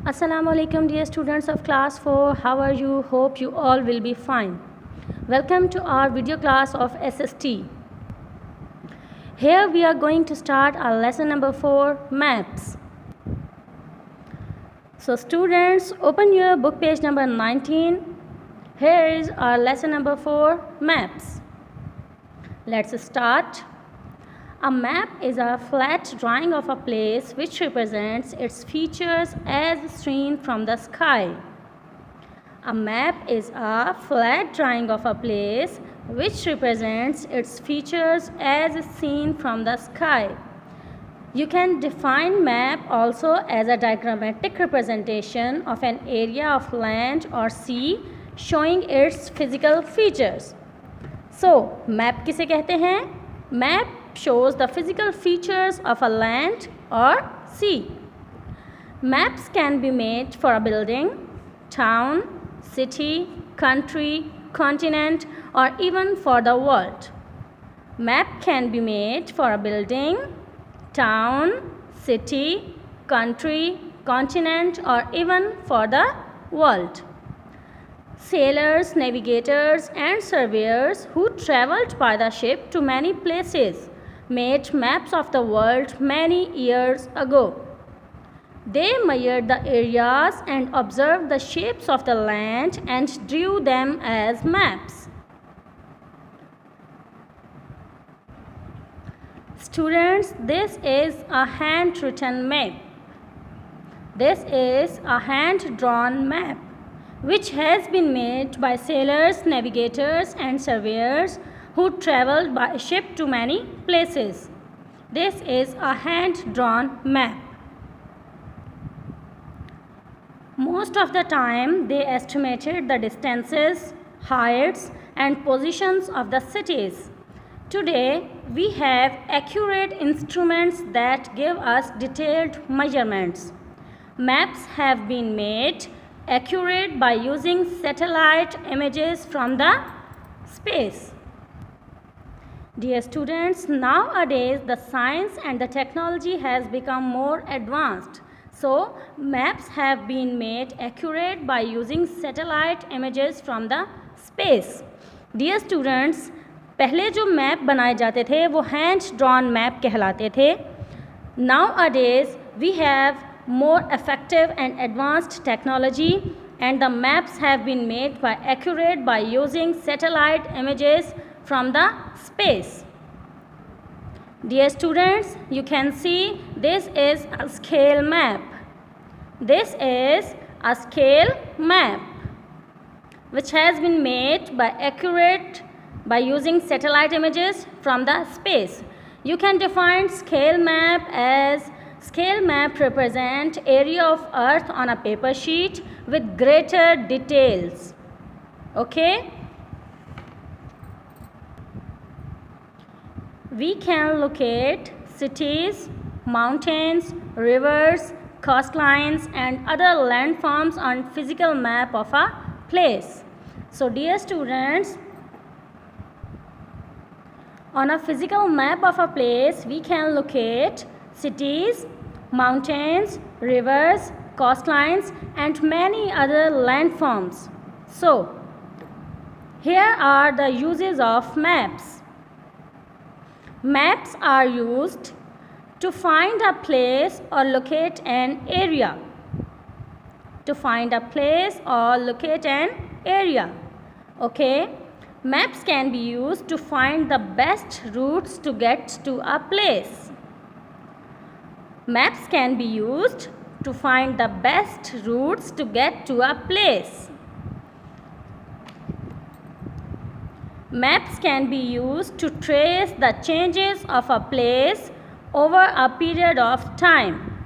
Assalamu alaikum dear students of class 4. How are you? Hope you all will be fine. Welcome to our video class of SST. Here we are going to start our lesson number 4, maps. So students, open your book page number 19. Here is our lesson number 4, maps. Let's start. A map is a flat drawing of a place which represents its features as seen from the sky. A map is a flat drawing of a place which represents its features as seen from the sky. You can define map also as a diagrammatic representation of an area of land or sea showing its physical features. So, map किसे कहते हैं? Map shows the physical features of a land or sea. Maps can be made for a building, town, city, country, continent, or even for the world. Map can be made for a building, town, city, country, continent, or even for the world. Sailors, navigators, and surveyors who traveled by the ship to many places made maps of the world many years ago. They measured the areas and observed the shapes of the land and drew them as maps. Students, this is a handwritten map. This is a hand-drawn map which has been made by sailors, navigators, and surveyors who traveled by ship to many places. This is a hand-drawn map. Most of the time, they estimated the distances, heights, and positions of the cities. Today, we have accurate instruments that give us detailed measurements. Maps have been made accurate by using satellite images from the space. Dear students, nowadays the science and the technology has become more advanced. So, maps have been made accurate by using satellite images from the space. Dear students, पहले जो map बनाए जाते थे वो hand drawn map कहलाते थे. Nowadays we have more effective and advanced technology, and the maps have been made accurate by using satellite images from the space. Dear students, you can see this is a scale map. This is a scale map which has been made by using satellite images from the space. You can define scale map as scale map represent area of earth on a paper sheet with greater details. Okay? We can locate cities, mountains, rivers, coastlines, and other landforms on physical map of a place. So dear students, on a physical map of a place, we can locate cities, mountains, rivers, coastlines, and many other landforms. So, here are the uses of maps. Maps are used to find a place or locate an area. To find a place or locate an area. Okay? Maps can be used to find the best routes to get to a place. Maps can be used to find the best routes to get to a place. Maps can be used to trace the changes of a place over a period of time.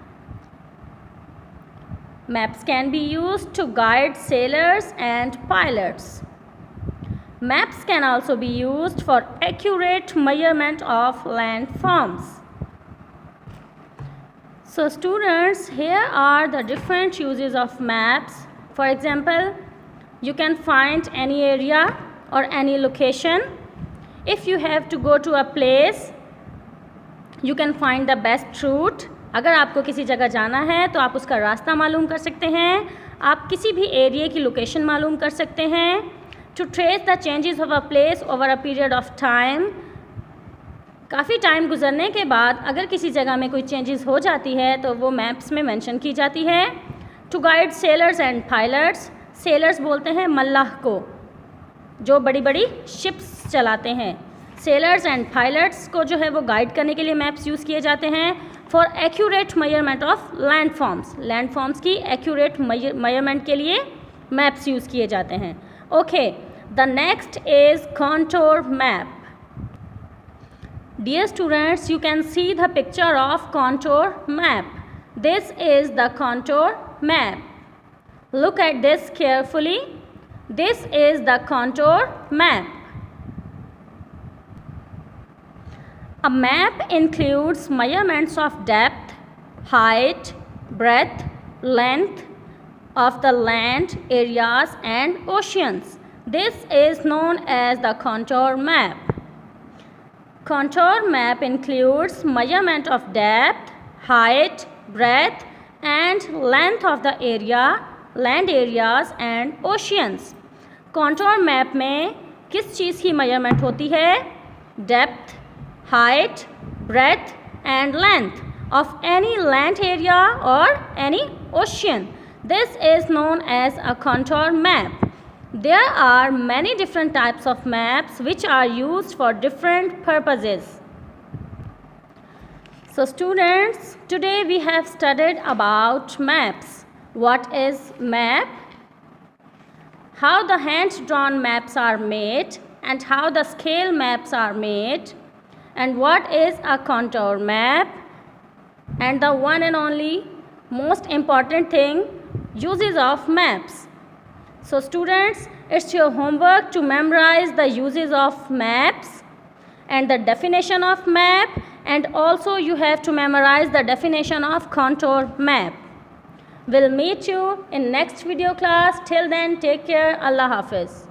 Maps can be used to guide sailors and pilots. Maps can also be used for accurate measurement of landforms. So students, here are the different uses of maps. For example, you can find any area or any location. If you have to go to a place, you can find the best route, अगर आपको किसी जगह जाना है तो आप उसका रास्ता मालूम कर सकते हैं, आप किसी भी एरिया की लोकेशन मालूम कर सकते हैं। To trace the changes of a place over a period of time, काफ़ी टाइम गुजरने के बाद अगर किसी जगह में कोई चेंजेस हो जाती है तो वो मैप्स में मेंशन की जाती है। To guide sailors and pilots, sailors बोलते हैं मल्लाह को जो बड़ी बड़ी शिप्स चलाते हैं। सेलर्स एंड पायलट्स को जो है वो गाइड करने के लिए मैप्स यूज़ किए जाते हैं। For accurate measurement of landforms, landforms की एक्यूरेट मेजरमेंट के लिए मैप्स यूज़ किए जाते हैं। Okay, the next is contour map. Dear students, you can see the picture of contour map. This is the contour map. Look at this carefully. This is the contour map. A map includes measurements of depth, height, breadth, length of the land, areas and oceans. This is known as the contour map. Contour map includes measurement of depth, height, breadth and length of the area, land areas and oceans. Contour map में किस चीज़ की measurement होती है? Depth, height, breadth and length of any land area or any ocean. This is known as a contour map. There are many different types of maps which are used for different purposes. So students, today we have studied about maps. What is map? How the hand-drawn maps are made and how the scale maps are made, and what is a contour map, and the one and only most important thing, uses of maps. So students, it's your homework to memorize the uses of maps and the definition of map, and also you have to memorize the definition of contour map. We'll meet you in next video class. Till then, take care. Allah Hafiz.